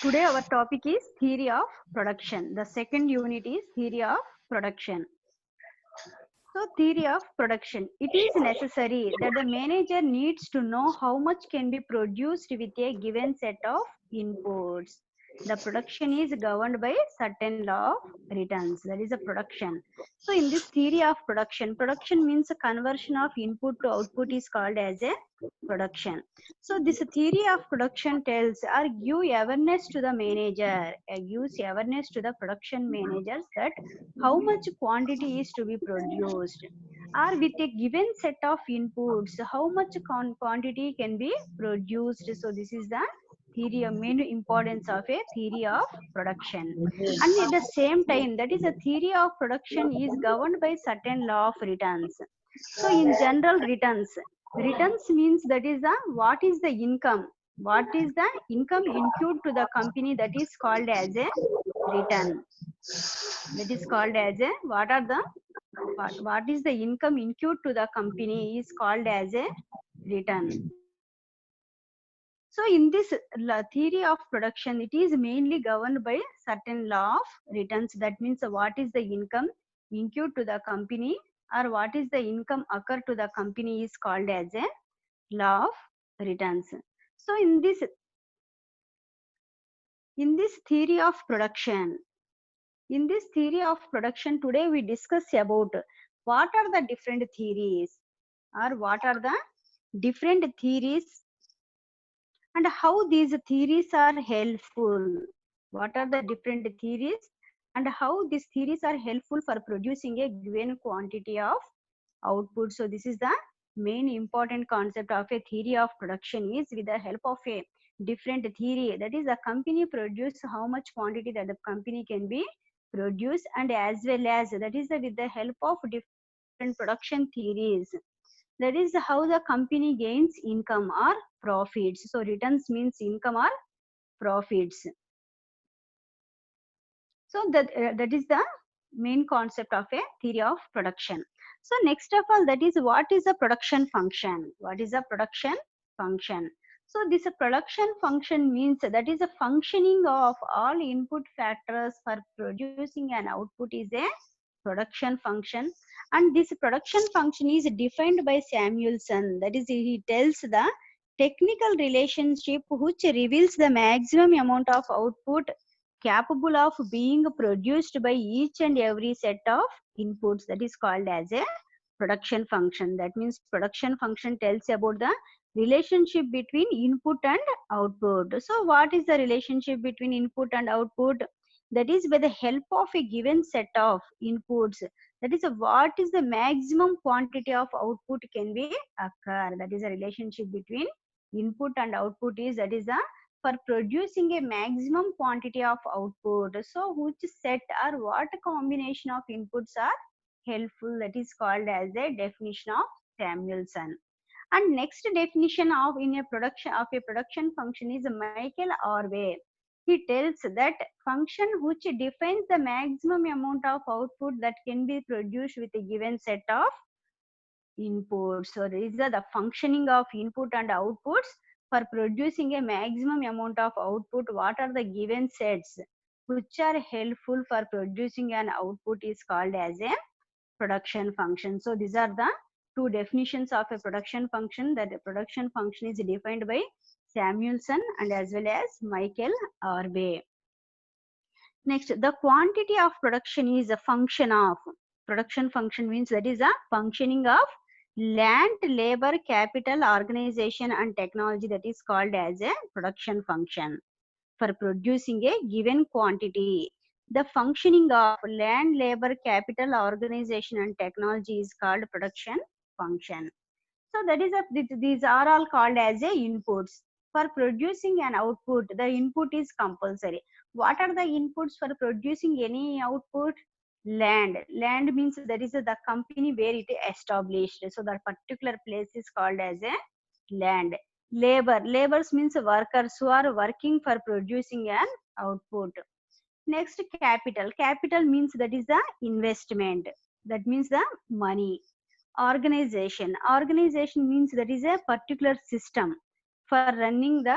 Today our topic is theory of production. The second unit is theory of production. So theory of production. It is necessary that the manager needs to know how much can be produced with a given set of inputs. The production is governed by certain law of returns. That is a production. So in this theory of production, production means a conversion of input to output is called as a production. So this theory of production tells or give awareness to the manager, gives awareness to the production managers that how much quantity is to be produced, or with a given set of inputs how much quantity can be produced. So this is the theory of main importance of a theory of production. And at the same time, that is a theory of production is governed by certain law of returns. So in general, returns means that is the what is the income, what is the income incurred to the company, that is called as a return. That is called as a what is the income incurred to the company is called as a return. So in this theory of production, it is mainly governed by certain law of returns. That means what is the income incurred to the company or what is the income occur to the company is called as a law of returns. So in this theory of production, in this theory of production, today we discuss about what are the different theories or what are the different theories and how these theories are helpful. What are the different theories and how these theories are helpful for producing a given quantity of output. So this is the main important concept of a theory of production is with the help of a different theory. That is the company produce how much quantity that the company can be produced, and as well as that is with the help of different production theories, that is how the company gains income or profits. So returns means income or profits. So that is the main concept of a theory of production. So next of all, that is what is a production function. What is a production function? So this production function means that is a functioning of all input factors for producing an output is a production function. And this production function is defined by Samuelson. That is, he tells the technical relationship which reveals the maximum amount of output capable of being produced by each and every set of inputs, that is called as a production function. That means production function tells about the relationship between input and output. So what is the relationship between input and output? That is by the help of a given set of inputs, that is what is the maximum quantity of output can be occur. That is a relationship between input and output is, that is a for producing a maximum quantity of output. So which set or what combination of inputs are helpful, that is called as a definition of Samuelson. And next definition of in a production function is Michael Orway. He tells that function which defines the maximum amount of output that can be produced with a given set of inputs. So these are the functioning of input and outputs for producing a maximum amount of output. What are the given sets which are helpful for producing an output is called as a production function. So these are the two definitions of a production function. That a production function is defined by Samuelson and as well as Michael Orway. Next, the quantity of production is a function of, production function means that is a functioning of land, labor, capital, organization and technology, that is called as a production function for producing a given quantity. The functioning of land, labor, capital, organization and technology is called production function. So that is these are all called as a inputs. For producing an output, the input is compulsory. What are the inputs for producing any output? Land. Land means that is the company where it is established. So that particular place is called as a land. Labor. Labors means workers who are working for producing an output. Next, capital. Capital means that is the investment. That means the money. Organization. Organization means that is a particular system. for running the,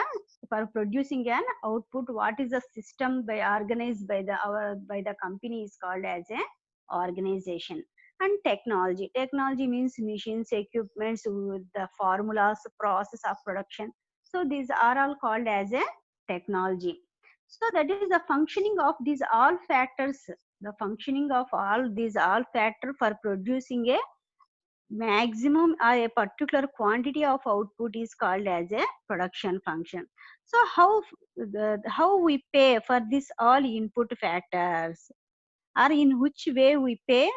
for producing an output, what is the system by organized by the company is called as a organization. And technology means machines, equipments with the formulas, process of production. So these are all called as a technology. So that is the functioning of these all factors, the functioning of all these all factor for producing a maximum or a particular quantity of output is called as a production function. So how we pay for this all input factors, or in which way we pay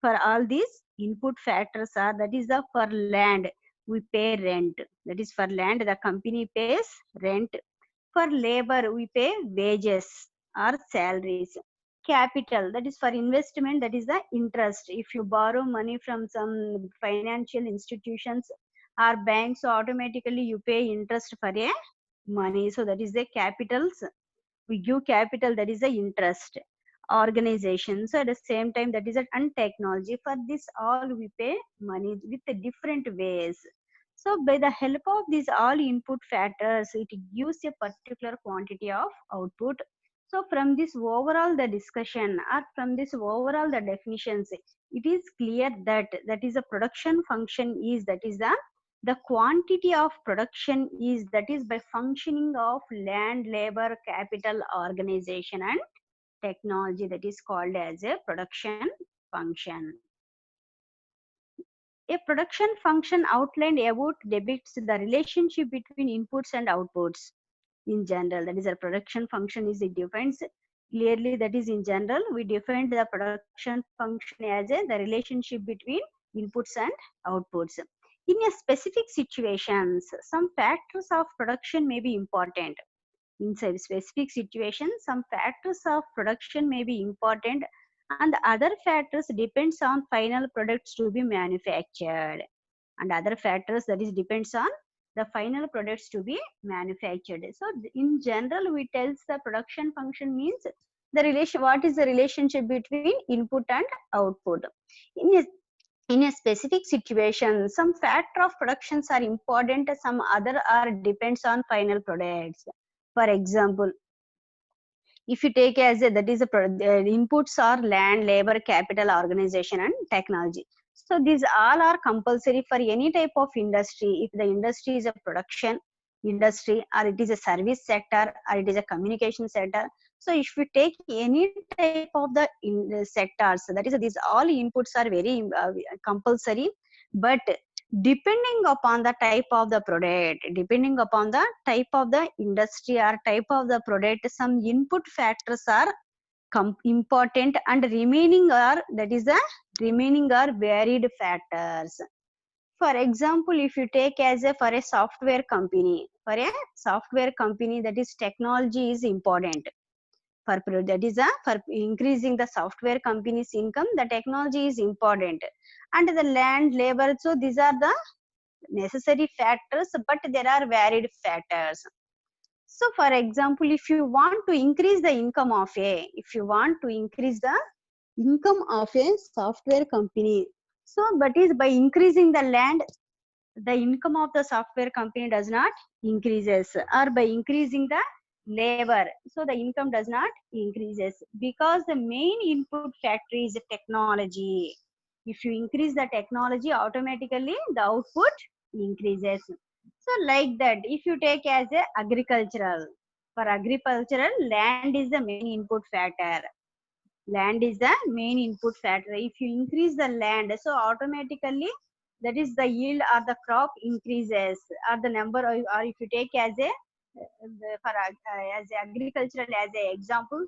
for all these input factors are, that is the, for land we pay rent, that is for land the company pays rent. For labor we pay wages or salaries. Capital, that is for investment, that is the interest. If you borrow money from some financial institutions or banks, so automatically you pay interest for a money, so that is the capitals. We give capital, that is the interest. Organization, so at the same time that is a, and technology, for this all we pay money with the different ways. So by the help of these all input factors, it gives a particular quantity of output. So from this overall the discussion, or from this overall the definitions, it is clear that that is a production function is, that is the quantity of production is, that is by functioning of land, labor, capital, organization and technology, that is called as a production function. A production function outlined above depicts the relationship between inputs and outputs in general. That is a production function is, it defines clearly, that is in general we defined the production function as a, the relationship between inputs and outputs. In a specific situations, some factors of production may be important. In specific situations, some factors of production may be important, and other factors depends on final products to be manufactured. And other factors, that is depends on the final products to be manufactured. So in general we tells the production function means the relation, what is the relationship between input and output. In a, in a specific situation, some factor of productions are important, some other are depends on final products. For example, if you take as a, that is a the inputs are land, labor, capital, organization and technology. So these all are compulsory for any type of industry. If the industry is a production industry, or it is a service sector, or it is a communication sector, so if you take any type of the sectors, that is these all inputs are very compulsory. But depending upon the type of the product, depending upon the type of the industry or type of the product, some input factors are important, and remaining are, that is the remaining are varied factors. For example, if you take as a, for a software company, for a software company, that is technology is important. For that is a, for increasing the software company's income, the technology is important. And the land, labor, so these are the necessary factors, but there are varied factors. So for example, if you want to increase the income of a, if you want to increase the income of a software company, so but is by increasing the land, the income of the software company does not increases, or by increasing the labor, so the income does not increases, because the main input factor is technology. If you increase the technology, automatically the output increases. So like that, if you take as a agricultural, for agricultural, land is the main input factor. Land is the main input factor. If you increase the land, so automatically that is the yield or the crop increases, or the number or if you take as a for as a agricultural as a example,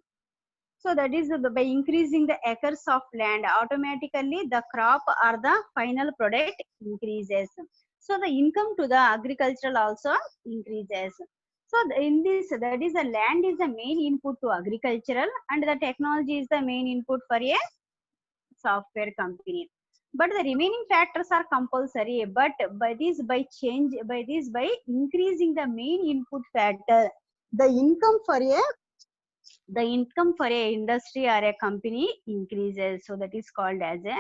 so that is by increasing the acres of land, automatically the crop or the final product increases. So the income to the agricultural also increases. So in this, that is the land is the main input to agricultural, and the technology is the main input for a software company. But the remaining factors are compulsory. But by this by increasing the main input factor, the income for a, the income for a industry or a company increases. So that is called as a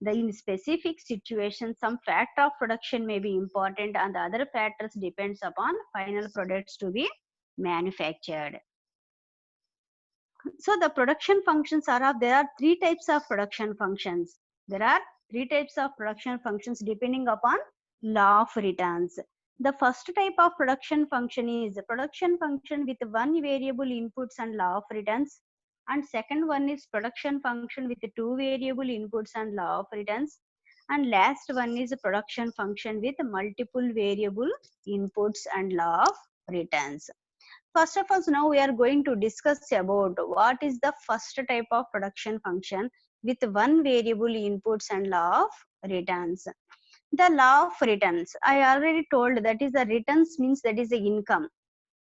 In specific situations, some factor of production may be important and the other factors depends upon final products to be manufactured. So the production functions are of, there are three types of production functions. There are three types of production functions depending upon law of returns. The first type of production function is production function with one variable inputs and law of returns. And second one is production function with two variable inputs and law of returns. And last one is production function with multiple variable inputs and law of returns. First of all, now we are going to discuss about what is the first type of production function with one variable inputs and law of returns. The law of returns, I already told, that is the returns means that is the income.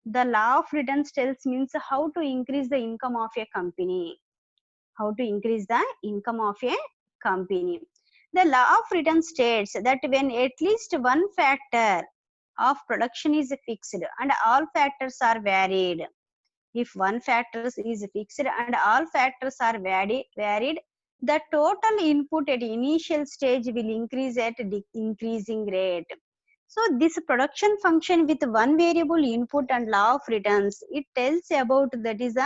The law of returns tells means how to increase the income of a company. How to increase the income of a company. The law of returns states that when at least one factor of production is fixed and all factors are varied. If one factor is fixed and all factors are varied, the total input at initial stage will increase at increasing rate. So this production function with one variable input and law of returns, it tells about that is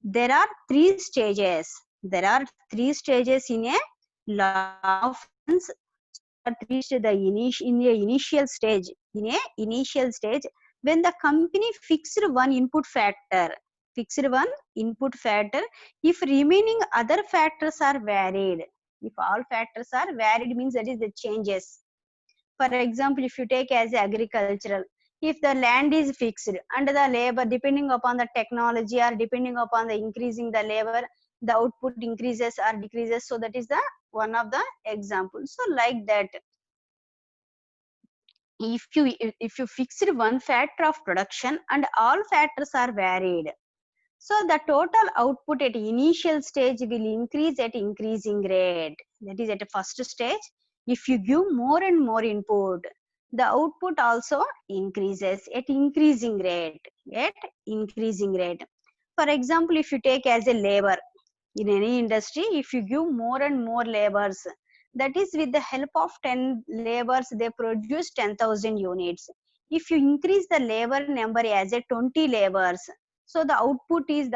there are three stages. There are three stages in a law of returns. At least the initial stage, when the company fixed one input factor, if remaining other factors are varied, if all factors are varied means that is the changes. For example, if you take as agricultural, if the land is fixed and the labor, depending upon the technology or depending upon the increasing the labor, the output increases or decreases. So that is the one of the examples. So like that, if you fixed one factor of production and all factors are varied, so the total output at initial stage will increase at increasing rate. That is at the first stage. If you give more and more input, the output also increases at increasing rate. For example, if you take as a labor in any industry, if you give more and more labors, that is with the help of 10 labors, they produce 10,000 units. If you increase the labor number as a 20 labors, so the output is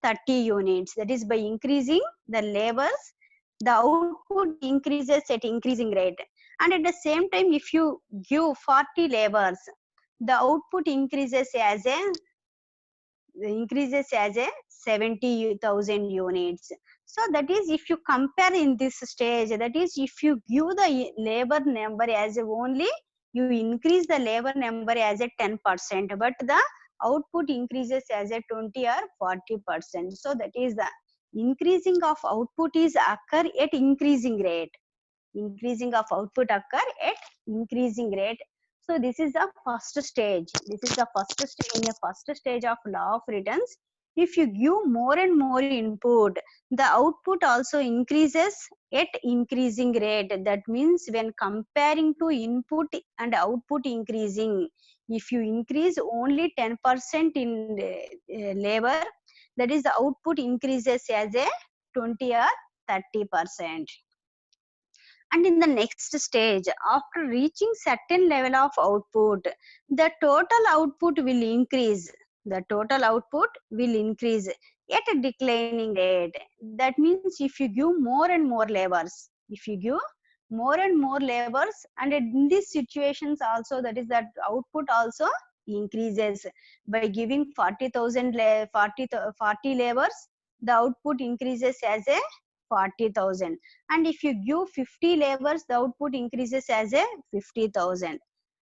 30 units. That is by increasing the labors, the output increases at increasing rate. And at the same time, if you give 40 labors, the output increases as a 70,000 units. So that is, if you compare in this stage, that is if you give the labor number as only, you increase the labor number as a 10%, but the output increases as a 20 or 40%. So that is the increasing of output is occur at increasing rate. Increasing of output occur at increasing rate. So this is the first stage. This is the first stage. In a first stage of law of returns, if you give more and more input, the output also increases at increasing rate. That means when comparing to input and output increasing, if you increase only 10% in labor, that is the output increases as a 20 or 30%. And in the next stage, after reaching certain level of output, the total output will increase. The total output will increase at a declining rate. That means if you give more and more labors, and in these situations also, that is that output also increases. By giving 40,000 40 labors, the output increases as a 40,000. And if you give 50 labors, the output increases as a 50,000.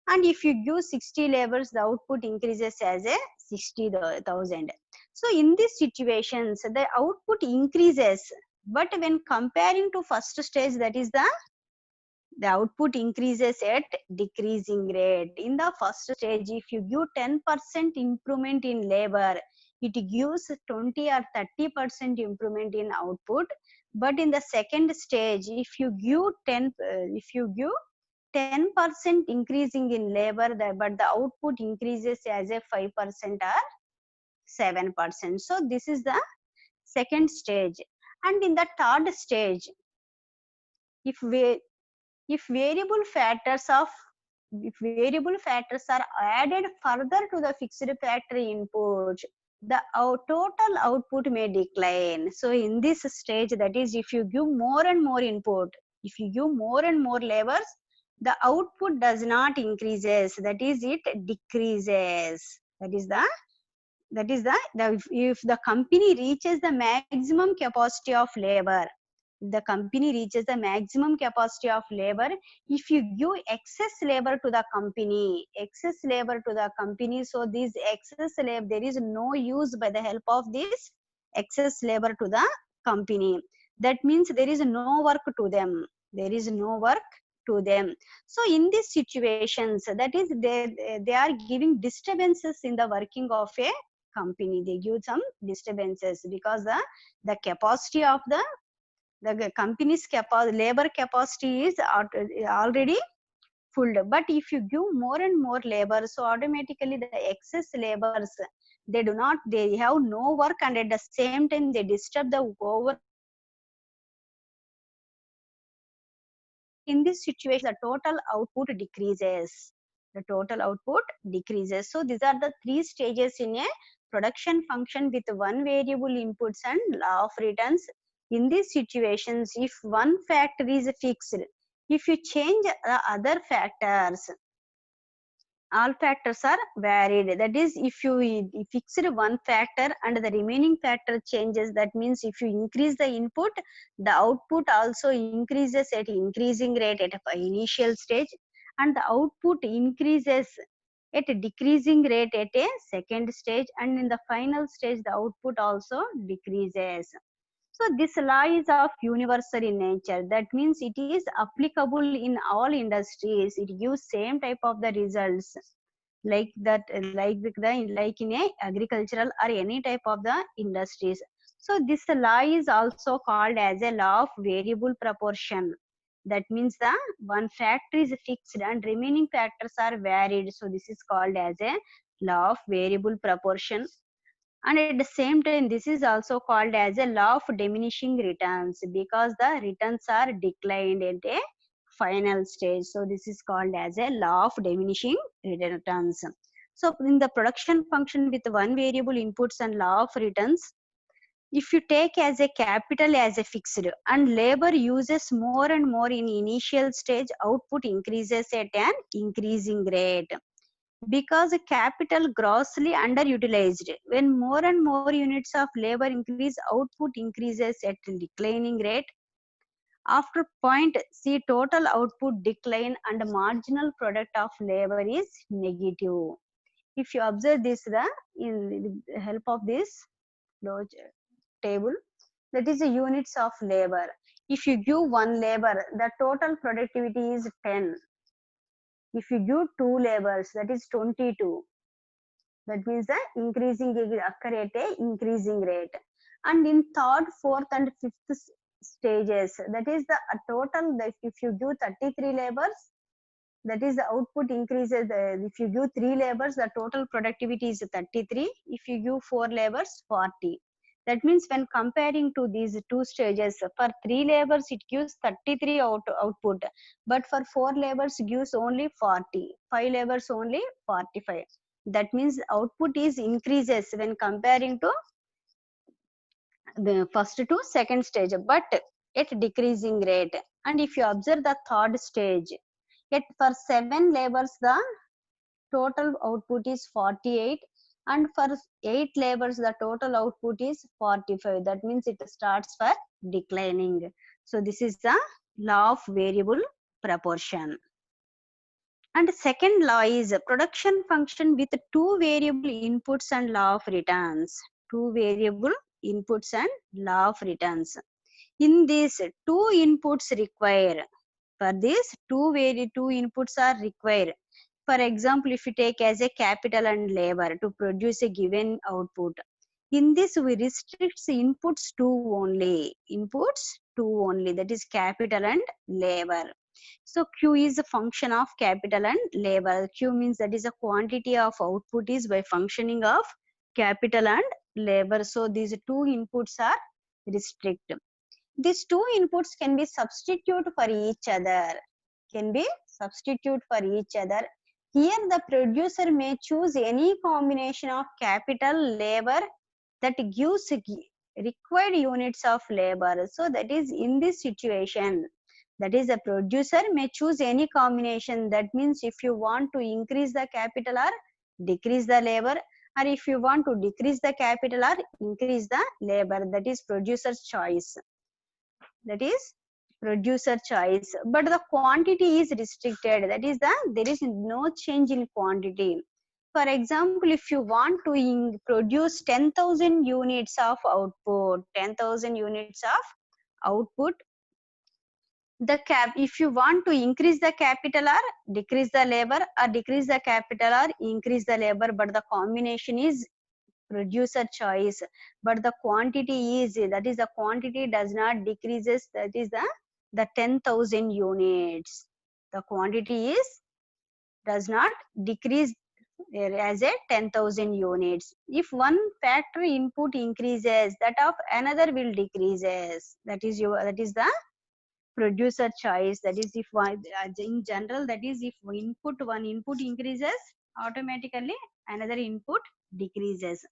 And if you give 60 labors, the output increases as a 60,000. So in these situations, the output increases, but when comparing to first stage, that is the output increases at decreasing rate. In the first stage, if you give 10% improvement in labor, it gives 20 or 30% improvement in output. But in the second stage, if you give 10% increasing in labor, but the output increases as a 5% or 7%. So this is the second stage. And in the third stage, If we if variable factors of if variable factors are added further to the fixed factor input, the total output may decline. So in this stage, that is, if you give more and more input, if you give more and more levers, the output does not increases, that is, it decreases. That is the if the company reaches the maximum capacity of labor, the company reaches the maximum capacity of labor, if you give excess labor to the company, so this excess labor, there is no use by the help of this excess labor to the company. That means there is no work to them. There is no work to them. So in these situations, that is, they are giving disturbances in the working of a company. They give some disturbances because the capacity of the company's labor capacity is already full. But if you give more and more labor, so automatically the excess labors, they have no work, and at the same time they disturb the over. In this situation, the total output decreases. So these are the three stages in a production function with one variable inputs and law of returns. In these situations, if one factor is fixed, if you change the other factors, all factors are varied. That is, if you fixed one factor and the remaining factor changes, that means if you increase the input, the output also increases at increasing rate at a initial stage, and the output increases at a decreasing rate at a second stage, and in the final stage the output also decreases. So this law is of universal in nature. That means it is applicable in all industries. It gives same type of the results, like that, like in a agricultural or any type of the industries. So this law is also called as a law of variable proportion. That means the one factor is fixed and remaining factors are varied. So this is called as a law of variable proportion. And at the same time, this is also called as a law of diminishing returns, because the returns are declined at a final stage. So this is called as a law of diminishing returns. So in the production function with one variable inputs and law of returns, if you take as a capital as a fixed and labor uses more and more in initial stage, output increases at an increasing rate, because capital grossly underutilized. When more and more units of labor increase, output increases at a declining rate. After point C, total output decline and marginal product of labor is negative. If you observe this, in the help of this table, that is the units of labor. If you give one labor, the total productivity is 10. If you give two labors, that is 22. That means the increasing will occur at a increasing rate. And in third, fourth, and fifth stages, that is the total. If you give 33 labors, that is the output increases. If you give 3 labors, the total productivity is 33. If you give 4 labors, 40. That means when comparing to these two stages, for 3 labors it gives 33 output, but for 4 labors gives only 40, 5 labors only 45. That means output is increases when comparing to the first to second stage, but at decreasing rate. And if you observe the third stage, yet for 7 labors the total output is 48, and for 8 labors the total output is 45. That means it starts for declining. So this is the law of variable proportion. And second law is production function with two variable inputs and law of returns. Two variable inputs and law of returns. In this, two inputs require. For this, two inputs are required. For example, if you take as a capital and labor to produce a given output, in this we restrict inputs to only. Inputs to only, that is capital and labor. So Q is a function of capital and labor. Q means that is a quantity of output is by functioning of capital and labor. So these two inputs are restricted. These two inputs can be substituted for each other. Can be substitute for each other. Here the producer may choose any combination of capital labor that gives required units of labor. So that is in this situation, that is the producer may choose any combination. That means if you want to increase the capital or decrease the labor, or if you want to decrease the capital or increase the labor, that is producer's choice. That is producer choice, but the quantity is restricted. That is there is no change in quantity. For example, if you want to produce 10,000 units of output, 10,000 units of output, the cap, if you want to increase the capital or decrease the labor, or decrease the capital or increase the labor, but the combination is producer choice, but the quantity is, that is the quantity does not decreases, that is the 10,000 units. The quantity is does not decrease as a 10,000 units. If one factory input increases, that of another will decreases. That is the producer choice. That is if one, in general, that is if one input increases, automatically another input decreases.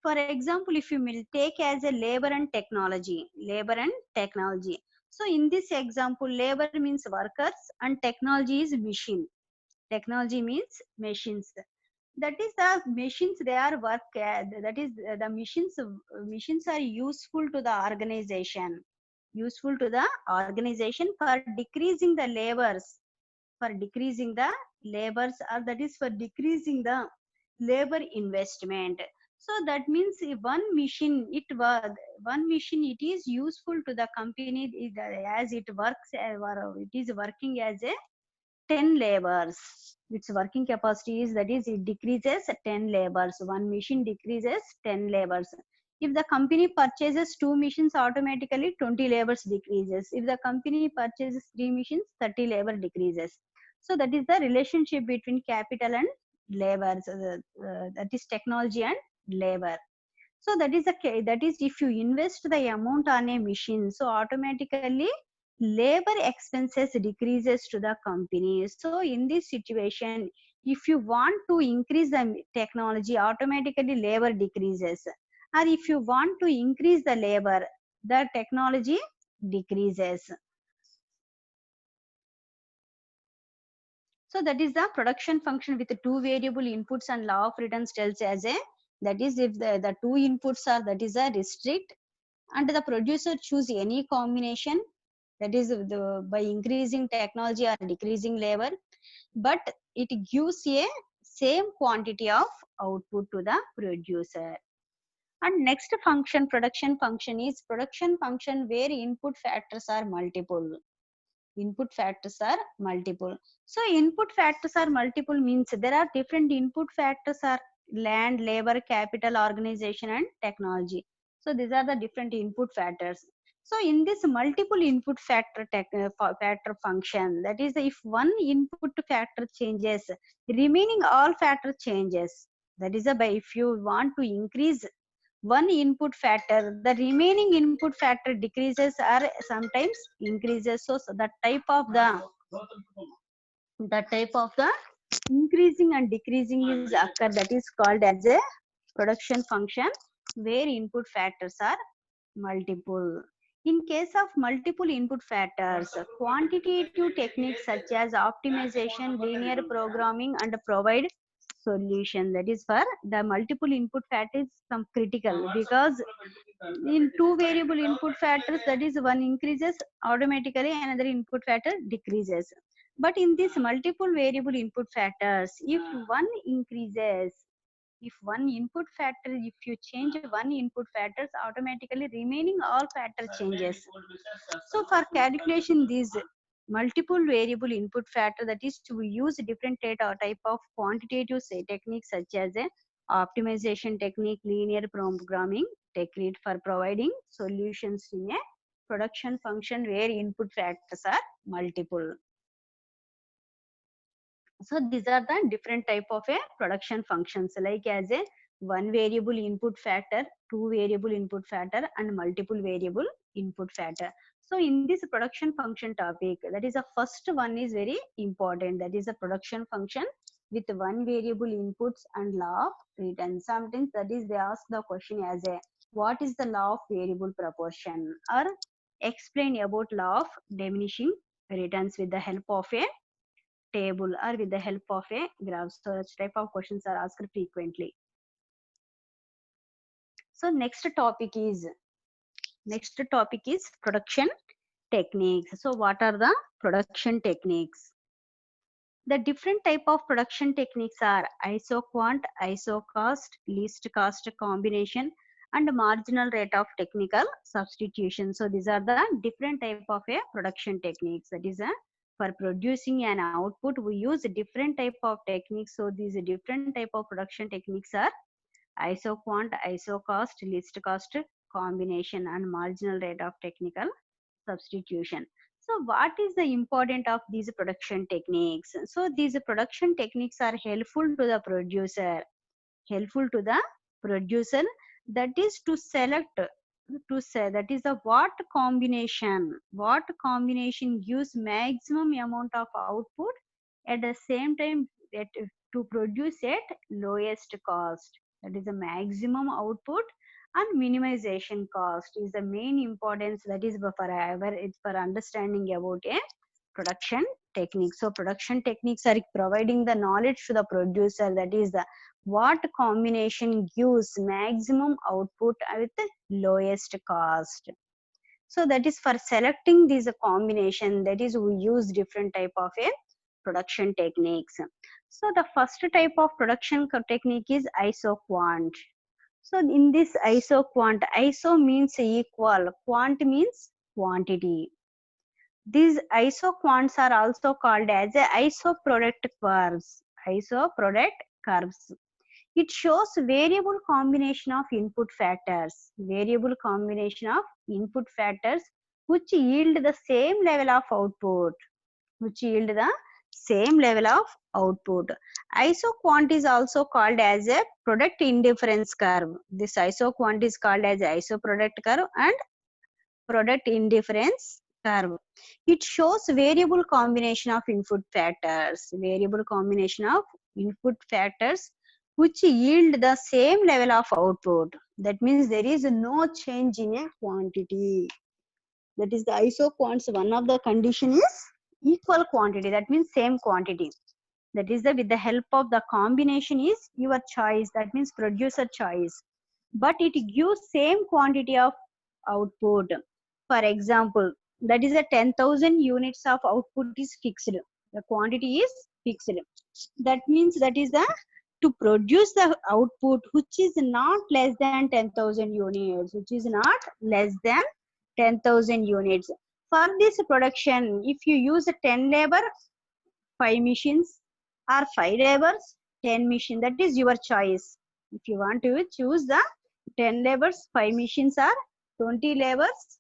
For example, if you will take as a labor and technology, labor and technology. So in this example, labor means workers and technology is machine. Technology means machines. That is the machines, they are work, that is the machines are useful to the organization, useful to the organization for decreasing the labors, for decreasing the labors, or that is for decreasing the labor investment. So that means if one machine, one machine, it is useful to the company as it works, or it is working as a 10 labors. Its working capacity is, that is it decreases 10 labors. One machine decreases 10 labors. If the company purchases 2 machines, automatically 20 labors decreases. If the company purchases 3 machines, 30 labor decreases. So that is the relationship between capital and labor. So that is technology and labor. So that is that is if you invest the amount on a machine, so automatically labor expenses decreases to the company. So in this situation, if you want to increase the technology, automatically labor decreases, or if you want to increase the labor, the technology decreases. So that is the production function with the two variable inputs, and law of returns tells as a, that is if the two inputs are, that is a restrict, and the producer choose any combination, that is by increasing technology or decreasing labor, but it gives a same quantity of output to the producer. And next function, production function, is production function where input factors are multiple. Input factors are multiple. So input factors are multiple means there are different input factors are land, labor, capital, organization and technology. So these are the different input factors. So in this multiple input factor factor function, that is if one input factor changes, remaining all factor changes. That is if you want to increase one input factor, the remaining input factor decreases or sometimes increases. So the type of the increasing and decreasing is occur, that is called as a production function where input factors are multiple. In case of multiple input factors, quantitative techniques such as optimization, linear programming and provide solution. That is for the multiple input factors some critical, because in two variable input factors, that is one increases, automatically another input factor decreases. But in this multiple variable input factors, if one increases, if one input factor, if you change one input factors, automatically remaining all factor changes. So for calculation these multiple variable input factor, that is to use different type of quantitative techniques such as a optimization technique, linear programming technique for providing solutions in a production function where input factors are multiple. So these are the different type of a production functions, like as a one variable input factor, two variable input factor and multiple variable input factor. So in this production function topic, that is the first one is very important. That is a production function with one variable inputs and law of return. Sometimes that is they ask the question as a what is the law of variable proportion, or explain about law of diminishing returns with the help of a table or with the help of a graph. So such type of questions are asked frequently. So next topic is production techniques. So what are the production techniques? The different type of production techniques are isoquant, isocost, least cost combination, and marginal rate of technical substitution. So these are the different type of a production techniques. That is for producing an output, we use different type of techniques. So these different type of production techniques are isoquant, isocost, least cost combination, and marginal rate of technical substitution. So what is the important of these production techniques? So these production techniques are helpful to the producer, that is to select, to say that is the what combination gives maximum amount of output at the same time, that to produce at lowest cost. That is the maximum output and minimization cost is the main importance. That is for understanding about a production technique. So production techniques are providing the knowledge to the producer, that is the what combination gives maximum output with the lowest cost. So that is for selecting this combination, that is we use different type of a production techniques. So the first type of production technique is isoquant. So in this isoquant, iso means equal, quant means quantity. These isoquants are also called as a isoproduct curves. Isoproduct curves. It shows variable combination of input factors. Variable combination of input factors which yield the same level of output. Isoquant is also called as a product indifference curve. This isoquant is called as isoproduct curve and product indifference curve. It shows variable combination of input factors. Which yield the same level of output. That means there is no change in a quantity. That is the isoquants. One of the condition is equal quantity. That means same quantity. That is with the help of the combination is your choice. That means producer choice. But it gives same quantity of output. For example, that is a 10,000 units of output is fixed. The quantity is fixed. That means that is the to produce the output which is not less than 10,000 units, For this production, if you use 10 labor, 5 machines, or 5 labors, 10 machines, that is your choice. If you want to choose the 10 labors, 5 machines, or 20 labors,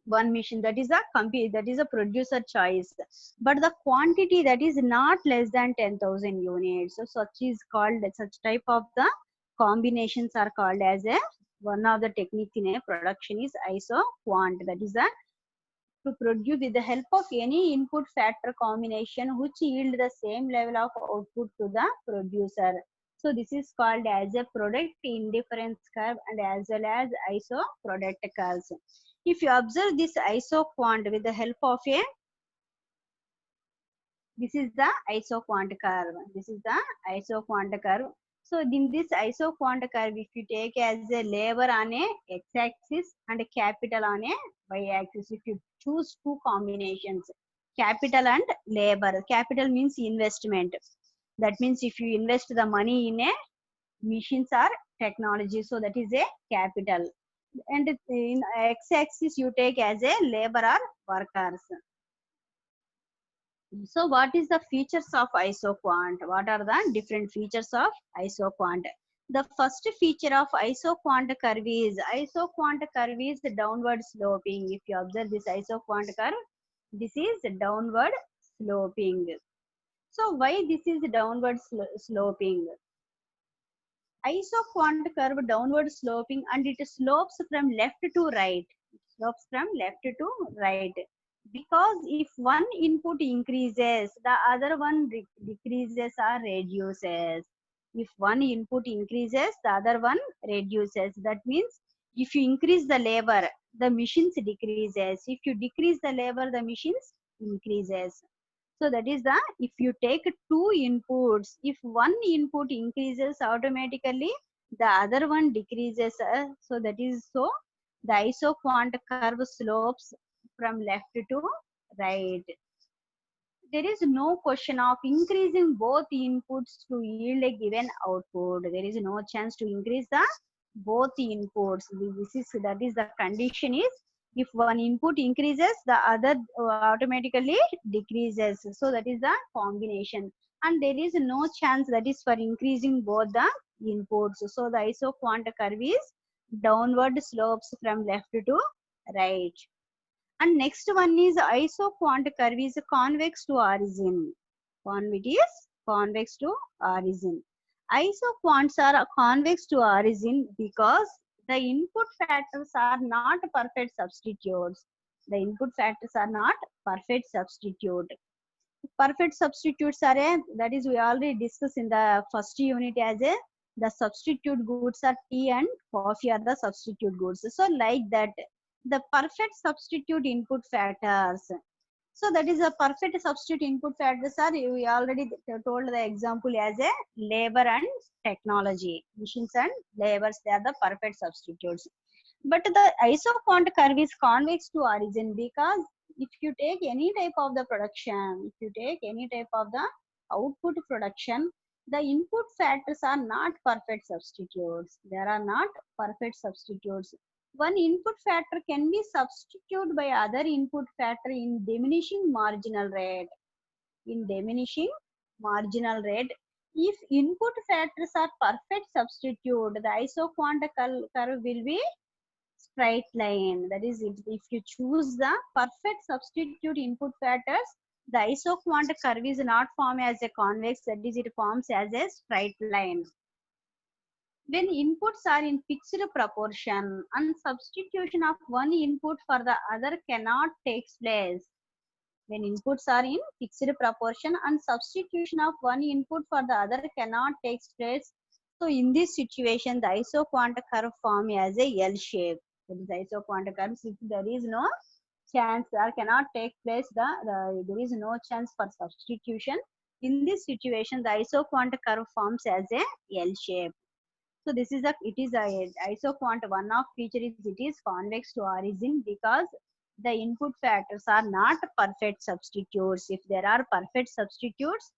1 machine, that is a producer choice. But the quantity that is not less than 10,000 units. So such type of the combinations are called as a one of the techniques in a production is isoquant. That is to produce with the help of any input factor combination which yield the same level of output to the producer. So this is called as a product indifference curve and as well as isoproduct curves. If you observe this isoquant with the help of a, this is the isoquant curve. So in this isoquant curve, if you take as a labor on a x-axis and a capital on a y-axis, if you choose two combinations, capital and labor. Capital means investment. That means if you invest the money in a machines or technology, so that is a capital. And in x-axis you take as a labor or workers. So what is the features of isoquant? What are the different features of isoquant? The first feature of isoquant curve is downward sloping. If you observe this isoquant curve, this is downward sloping. So why this is downward sloping? isoquant curve downward sloping and it slopes from left to right. Slopes from left to right. Because if one input increases, the other one decreases or reduces. If one input increases, the other one reduces. That means if you increase the labor, the machines decreases. If you decrease the labor, the machines increases. So that is the, if you take two inputs, if one input increases automatically, the other one decreases. So that is so the isoquant curve slopes from left to right. There is no question of increasing both inputs to yield a given output. There is no chance to increase the both inputs. That is the condition is, if one input increases, the other automatically decreases. So that is the combination. And there is no chance that is for increasing both the inputs. So the isoquant curve is downward slopes from left to right. And next one is isoquant curve is convex to origin. It is convex to origin. Isoquants are convex to origin because the input factors are not perfect substitutes. The input factors are not perfect substitute. Perfect substitutes are that is we already discussed in the first unit as a, the substitute goods are tea and coffee are the substitute goods. So like that, the perfect substitute input factors. So that is a perfect substitute input factors are, we already told the example as a labor and technology. Machines and labors, they are the perfect substitutes. But the isoquant curve is convex to origin because if you take any type of the production, if you take any type of the output production, the input factors are not perfect substitutes. There are not perfect substitutes. One input factor can be substituted by other input factor in diminishing marginal rate. In diminishing marginal rate, if input factors are perfect substitute, the isoquant curve will be straight line. That is, if you choose the perfect substitute input factors, the isoquant curve is not formed as a convex, that is, it forms as a straight line. When inputs are in fixed proportion and substitution of one input for the other cannot take place. When inputs are in fixed proportion and substitution of one input for the other cannot take place. So in this situation, the isoquant curve form as a L shape. That is isoquant curve. If there is no chance or cannot take place, there is no chance for substitution. In this situation, the isoquant curve forms as a L shape. So this is it is a isoquant. One of feature is it is convex to origin because the input factors are not perfect substitutes. If there are perfect substitutes,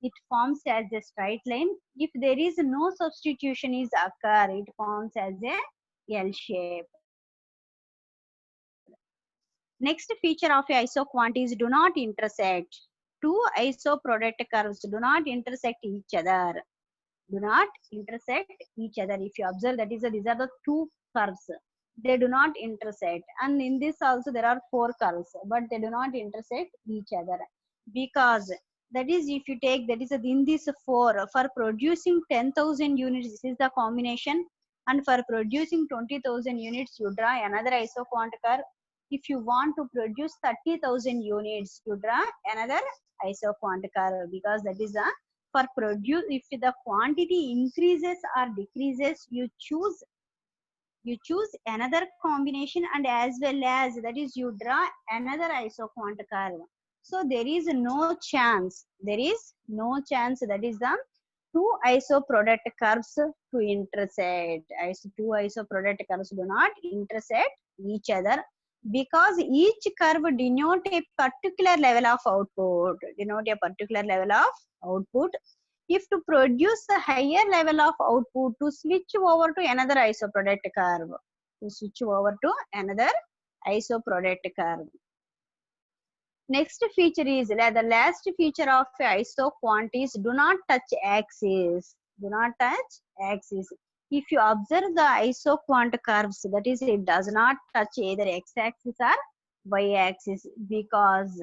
it forms as a straight line. If there is no substitution is occur, it forms as a L shape. Next feature of isoquant is do not intersect. Two isoproduct curves do not intersect each other. Do not intersect each other. If you observe, that is these are the two curves, they do not intersect. And in this also there are four curves, but they do not intersect each other because that is, if you take, that is in this four, for producing 10,000 units this is the combination, and for producing 20,000 units you draw another isoquant curve. If you want to produce 30,000 units you draw another isoquant curve, because that is the, for produce, if the quantity increases or decreases, you choose another combination, and as well as that is you draw another isoquant curve. So there is no chance, that is the two isoproduct curves to intersect. Two isoproduct curves do not intersect each other because each curve denote a particular level of output. If to produce a higher level of output, to switch over to another isoproduct curve. Next feature is the last feature of isoquant is do not touch axis. If you observe the isoquant curves, that is, it does not touch either x-axis or y-axis because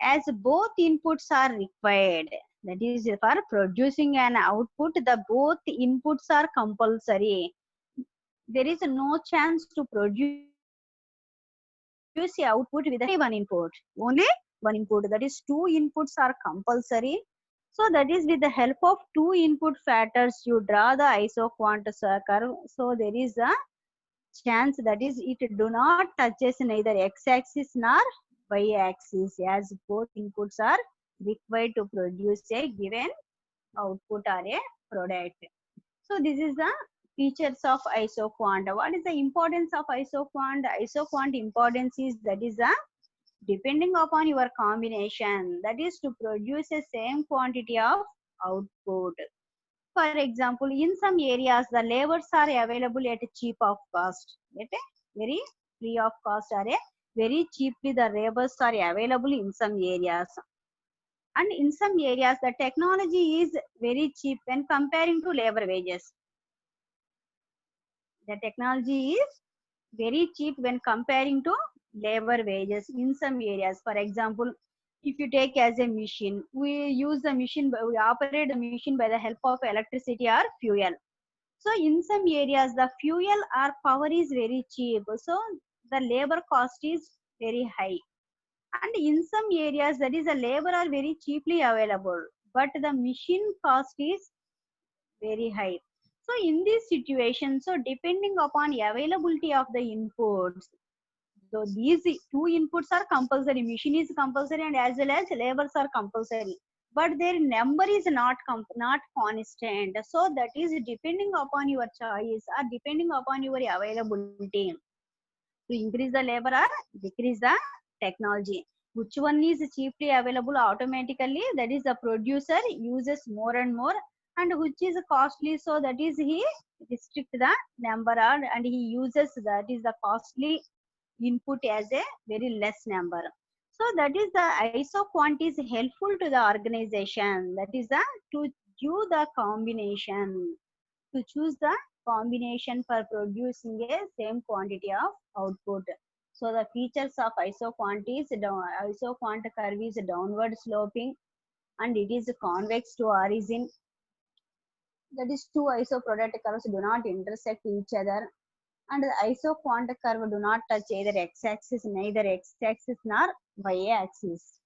as both inputs are required, That is for producing an output, the both inputs are compulsory. There is no chance to produce a output with only one input. Only one input. That is two inputs are compulsory. So that is with the help of two input factors you draw the isoquant curve. So there is a chance that is it do not touches neither x-axis nor y-axis, as both inputs are required to produce a given output or a product. So this is the features of isoquant. What is the importance of isoquant? Isoquant importance is that is the depending upon your combination, that is to produce a same quantity of output. For example, in some areas the labors are available at cheap of cost, at a very free of cost, or a very cheaply the labors are available in some areas. And in some areas the technology is very cheap when comparing to labor wages. The technology is very cheap when comparing to labor wages in some areas. For example, if you take as a machine, we use the machine, we operate the machine by the help of electricity or fuel. So in some areas the fuel or power is very cheap, so the labor cost is very high. And in some areas that is the labor are very cheaply available, but the machine cost is very high. So in this situation, so depending upon availability of the inputs, so these two inputs are compulsory, machine is compulsory and as well as labors are compulsory, but their number is not constant. So that is depending upon your choice or depending upon your availability to increase the labor or decrease the technology. Which one is cheaply available automatically, that is the producer uses more and more, and which is costly, so that is he restrict the number and he uses that is the costly input as a very less number. So that is the isoquant is helpful to the organization, that is the to do the combination, to choose the combination for producing a same quantity of output. So the features of isoquant is isoquant curve is downward sloping and it is convex to origin. That is two isoproduct curves do not intersect each other, and the isoquant curve do not touch either x-axis, neither x-axis nor y-axis.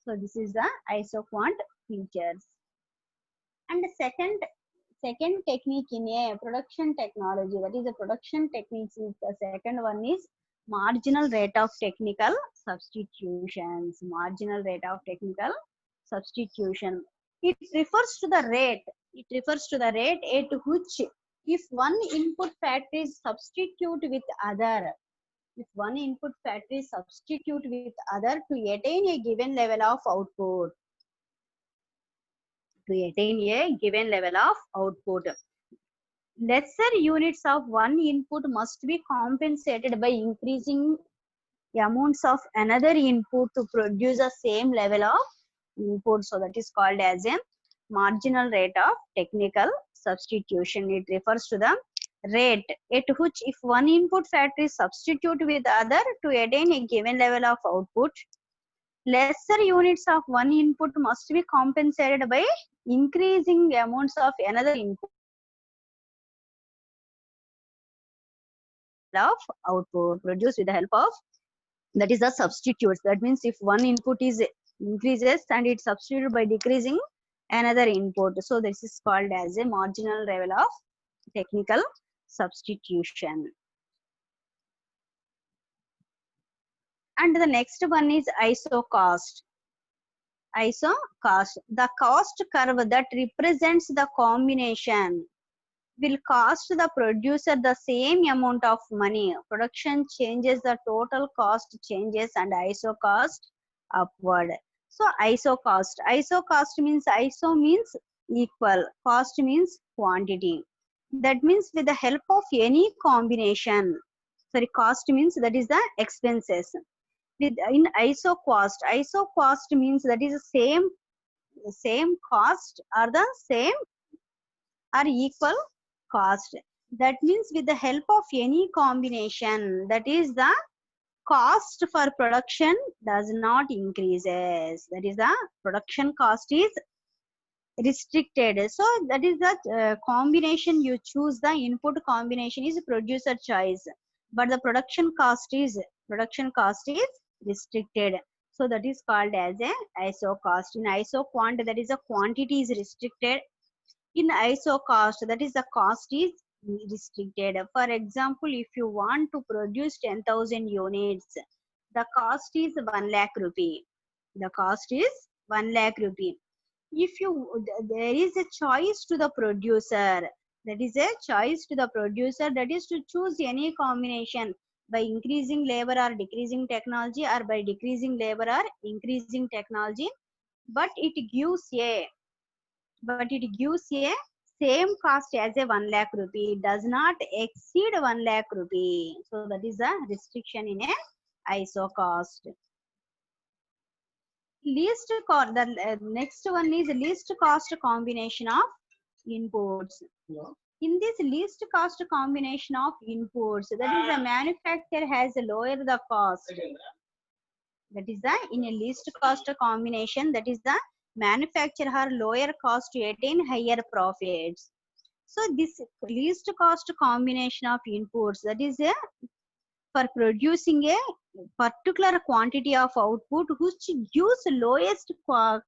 So this is the isoquant features. And second technique in a production technology, that is the production techniques, is the second one is marginal rate of technical substitutions. Marginal rate of technical substitution, it refers to the rate, it refers to the rate at which if one input factor is substitute with other, if one input factor is substitute with other to attain a given level of output, to attain a given level of output, lesser units of one input must be compensated by increasing amounts of another input to produce the same level of input. So that is called as a marginal rate of technical substitution. It refers to the rate at which if one input factor is substituted with other to attain a given level of output, lesser units of one input must be compensated by increasing amounts of another input of output produced with the help of, that is the substitutes. That means if one input is increases and it's substituted by decreasing another input, so this is called as a marginal level of technical substitution. And the next one is iso cost. Iso cost, the cost curve that represents the combination will cost the producer the same amount of money. Production changes, the total cost changes, and iso cost upward. So iso cost. Iso cost means, iso means equal, cost means quantity. That means with the help of any combination, sorry, cost means that is the expenses. With in iso cost means that is the same cost or the same or equal cost. That means with the help of any combination, that is the cost for production does not increases. That is the production cost is restricted. So that is the combination you choose. The input combination is producer choice, but the production cost is restricted. So that is called as a ISO cost. In ISO quant, that is a quantity is restricted. In ISO cost, that is the cost is restricted. For example, if you want to produce 10,000 units, the cost is 1 lakh rupee. The cost is 1 lakh rupee. If you there is a choice to the producer, that is a choice to the producer, that is to choose any combination by increasing labor or decreasing technology, or by decreasing labor or increasing technology, but it gives a same cost as a 1 lakh rupee. It does not exceed 1 lakh rupee. So that is a restriction in a ISO cost. Least cost, the next one is least cost combination of inputs. In this least cost combination of inputs, that is the manufacturer has lowered the cost. That is the in a least cost combination, that is the manufacturer has lower cost to attain higher profits. So this least cost combination of inputs, that is a for producing a particular quantity of output which gives lowest cost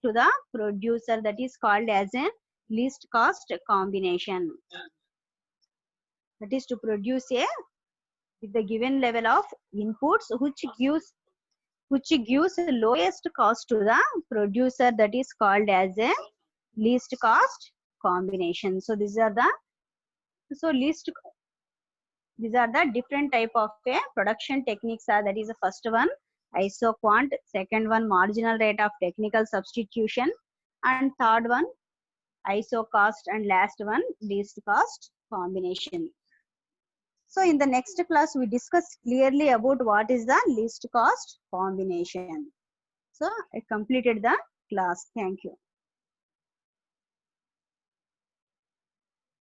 to the producer, that is called as a least cost combination. That is to produce a with the given level of inputs which gives lowest cost to the producer, that is called as a least cost combination. So these are the different type of a production techniques are, that is the first one ISO quant, second one marginal rate of technical substitution, and third one ISO cost, and last one least cost combination. So in the next class we discuss clearly about what is the least cost combination. So I completed the class. Thank you.